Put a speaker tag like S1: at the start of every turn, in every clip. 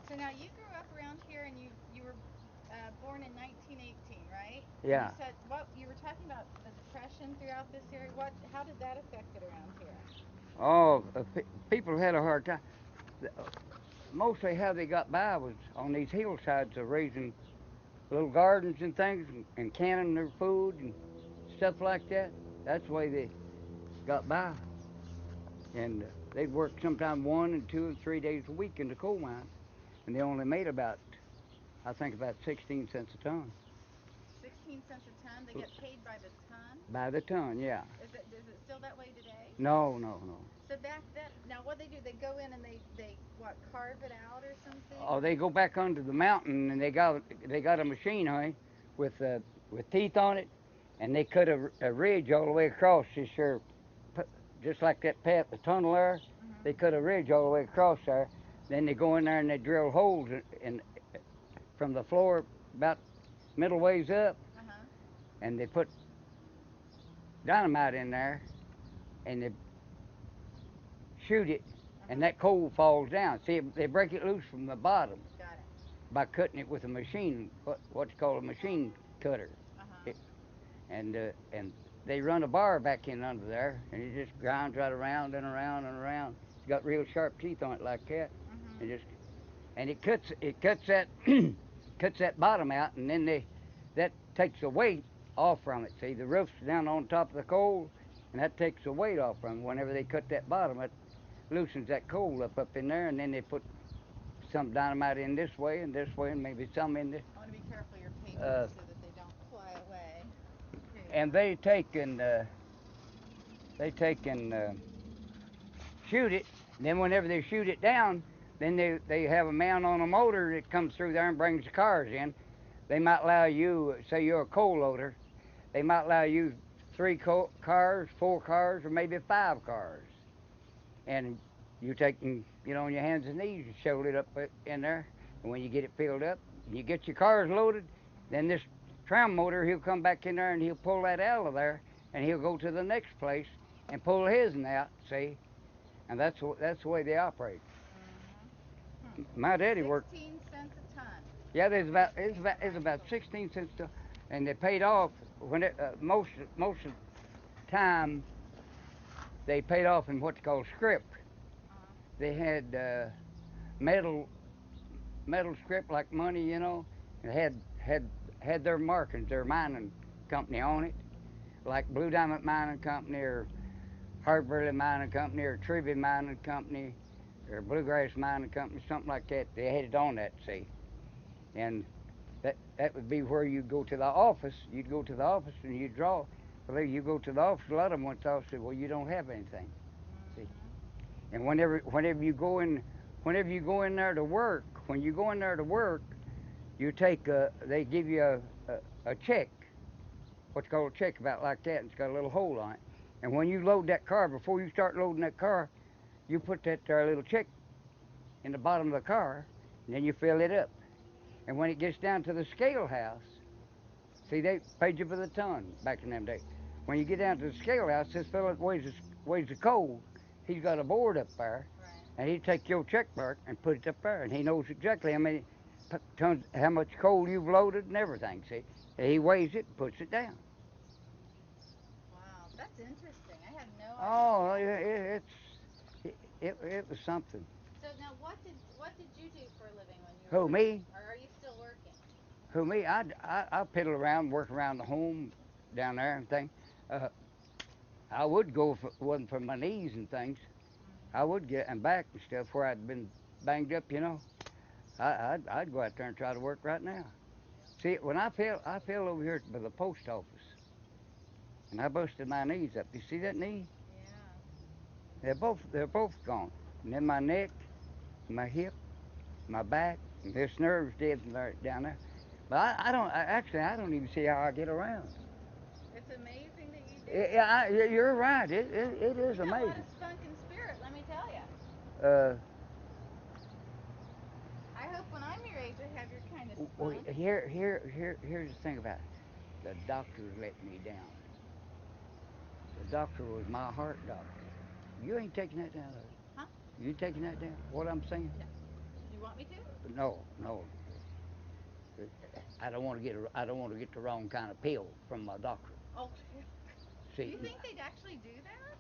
S1: So now you grew up around here, and you were born in 1918, right? And
S2: Yeah.
S1: you said what you were talking about the depression throughout this area. What? How did that affect it around here?
S2: Oh, people had a hard time. Mostly how they got by was on these hillsides of raising little gardens and things and canning their food and stuff like that. That's the way they got by. And they'd work sometime 1 and 2 and 3 days a week in the coal mines, and they only made about, I think, about 16 cents a ton.
S1: 16 cents a ton. They get paid by the ton.
S2: By the ton, yeah.
S1: Is it still that way today?
S2: No, no, no.
S1: So back then, now what they do? They go in and they what, carve it out or something?
S2: Oh, they go back under the mountain and they got a machine, honey, with with teeth on it, and they cut a ridge all the way across this here, just like that path, the tunnel there. They cut a ridge all the way across there. Then they go in there and they drill holes in from the floor about middle ways up,
S1: Uh huh.
S2: and they put dynamite in there, and they shoot it,
S1: Uh
S2: and
S1: huh.
S2: that coal falls down. See, they break it loose from the bottom
S1: Got it.
S2: by cutting it with a machine, what's called a machine cutter.
S1: Uh huh.
S2: It, and they run a bar back in under there, and it just grinds right around and around and around. It's got real sharp teeth on it like that, and
S1: Mhm.
S2: just and it cuts that cuts that bottom out, and then that takes the weight off from it. See, the roof's down on top of the coal, and that takes the weight off from it. Whenever they cut that bottom, it loosens that coal up in there, and then they put some dynamite in this way, and maybe some in this.
S1: I want to be careful your papers
S2: Uh,
S1: so that they don't fly away. Here you
S2: and
S1: are.
S2: they take and shoot it. And then whenever they shoot it down, then they have a man on a motor that comes through there and brings the cars in. They might allow you, say you're a coal loader, they might allow you three cars, 4 cars, or maybe 5 cars. And you take and get on your hands and knees and shovel it up in there. And when you get it filled up, and you get your cars loaded, then this tram motor, he'll come back in there and he'll pull that out of there, and he'll go to the next place and pull his out, see? And that's the way they operate.
S1: Mhm.
S2: My daddy worked.
S1: 16 cents a ton.
S2: Yeah,
S1: They're
S2: it's
S1: paying
S2: about
S1: the
S2: it's
S1: mine
S2: about
S1: folks.
S2: 16 cents, and they paid off when most of the time they paid off in what's called scrip.
S1: Uh-huh.
S2: They had metal metal scrip like money, and had their markings, their mining company on it, like Blue Diamond Mining Company or Hardburley Mining Company or Trivy Mining Company or Bluegrass Mining Company, something like that. They had it on that, see, and that would be where you go to the office. You'd go to the office and you draw. Well, you go to the office. A lot of them went to the office and said, "Well, you don't have anything." See,
S1: Mhm.
S2: and whenever you go in there to work, when you go in there to work, they give you a check, what's called a check, about like that, and it's got a little hole on it. And when you load that car, before you start loading that car, you put that little check in the bottom of the car, and then you fill it up. And when it gets down to the scale house, see, they paid you for the ton back in them days. When you get down to the scale house, this fellow that weighs the coal, he's got a board up there,
S1: Right.
S2: and he take your checkbook and put it up there, and he knows exactly how many tons, how much coal you've loaded and everything. See, and he weighs it and puts it down.
S1: Wow, that's interesting. I had no
S2: Oh,
S1: idea.
S2: it was something.
S1: So now, what did you do for a living when you were
S2: Who,
S1: working,
S2: me?
S1: or are you still working?
S2: Who, me? I piddle around, work around the home down there and things. Uh, I would go if it wasn't for my knees and things. I
S1: Mhm.
S2: would get and back and stuff where I'd been banged up. I'd go out there and try to work right now. See, when I fell over here by the post office, and I busted my knees up. You see that knee?
S1: Yeah.
S2: They're both gone. And then my neck, my hip, my back, and this nerve's dead down there. But I don't even see how I get around.
S1: It's amazing that you do
S2: Yeah,
S1: it.
S2: you're right. It
S1: You
S2: is
S1: got a lot of
S2: amazing.
S1: spunk and spirit, let me tell you.
S2: Uh,
S1: I hope when I'm your age, I have your kind of
S2: well,
S1: spunk.
S2: here's the thing about it. The doctors let me down. The doctor was my heart doctor. You ain't taking that down, are
S1: Huh?
S2: you? You taking that down? What I'm saying?
S1: No. You want me to?
S2: No, no. I don't want to get the wrong kind of pill from my doctor.
S1: Oh,
S2: See,
S1: you think they'd actually do that?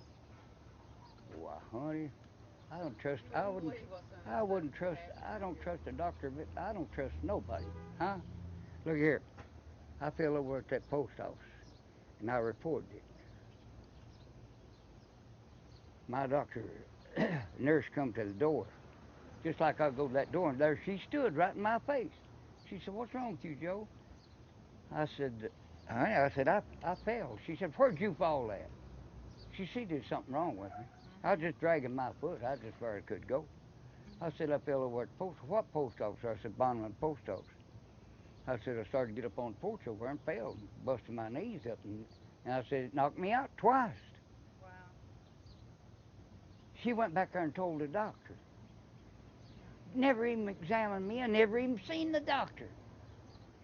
S2: why, honey, I don't trust.
S1: You wouldn't believe what some of the
S2: I
S1: stuff
S2: wouldn't
S1: that would
S2: trust.
S1: happen
S2: I
S1: out
S2: don't
S1: here.
S2: trust the doctor, but I don't trust nobody. Huh? Look here. I fell over at that post office, and I reported it. My doctor, nurse, come to the door, just like I go to that door, and there she stood right in my face. She said, "What's wrong with you, Joe?" I said, "Honey," I said, I fell." She said, "Where'd you fall at?" She there's something wrong with me. I was
S1: Mhm.
S2: just dragging my foot. I just where I could go. I
S1: Mhm.
S2: said, "I fell over at the post. What post office?" I said, "Bonman Post Office." I said, "I started to get up on the porch over there and fell and busted my knees up. And I said, it knocked me out twice."
S1: Wow.
S2: She went back there and told the doctor. Never even examined me. I never even seen the doctor.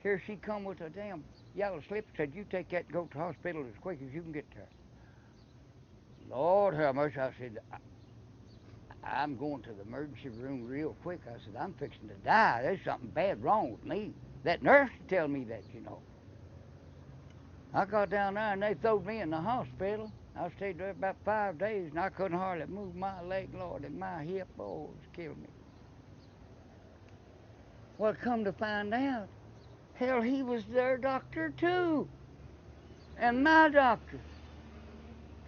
S2: Here she come with a damn yellow slip. Said, "You take that and go to the hospital as quick as you can get there." Lord have mercy. I said, "I'm going to the emergency room real quick." I said, "I'm fixing to die. There's something bad wrong with me." That nurse tell me that. I got down there and they throwed me in the hospital. I stayed there about 5 days and I couldn't hardly move my leg, Lord, and my hip, oh, it was killing me. Well, come to find out, hell, he was their doctor too, and my doctor.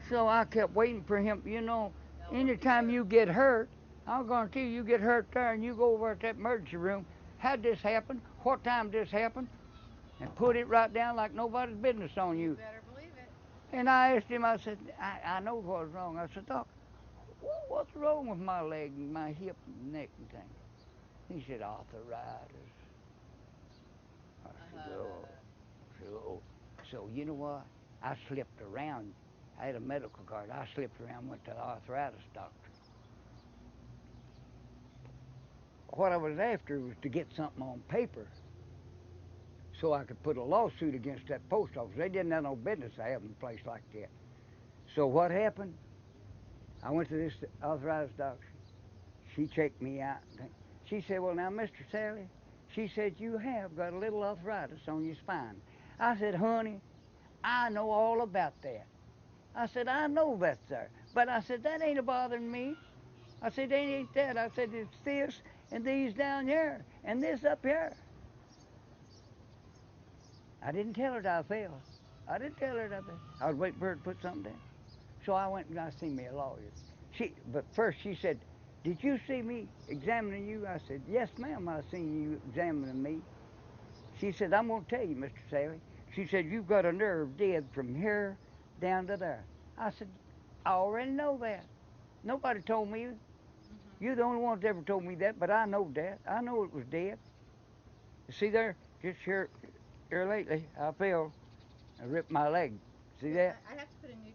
S2: So I kept waiting for him.
S1: Now look at
S2: Anytime
S1: here.
S2: you get hurt, I'll guarantee you get hurt there and you go over at that emergency room. How'd this happen? What time did this happen? And put it right down like nobody's business on
S1: You
S2: you.
S1: better believe it.
S2: And I asked him, I said, I know what was wrong. I said, "Doc, what's wrong with my leg and my hip and neck and thing?" He said, "Arthritis." I said, "Oh." So, so you know what? I slipped around. I had a medical card. I slipped around, went to the arthritis doctor. What I was after was to get something on paper so I could put a lawsuit against that post office. They didn't have no business having a place like that. So what happened? I went to this arthritis doctor. She checked me out. She said, "Well, now, Mr. Sally," she said, "you have got a little arthritis on your spine." I said, "Honey, I know all about that." I said, "I know that's there. But I said, that ain't a bothering me." I said, "Ain't that." I said, "It's this and these down here and this up here." I didn't tell her that I fell. I didn't tell her that I fell. I was waiting for her to put something down. So I went and I seen me a lawyer. But first she said, "Did you see me examining you?" I said, "Yes, ma'am, I seen you examining me." She said, "I'm going to tell you, Mr. Sally." She said, "You've got a nerve dead from here down to there." I said, "I already know that. Nobody told me.
S1: Mhm.
S2: You're the only one that ever told me that, but I know that. I know it was dead." You see there, just here lately, I fell and ripped my leg. See
S1: Yeah,
S2: that?
S1: I have to put a new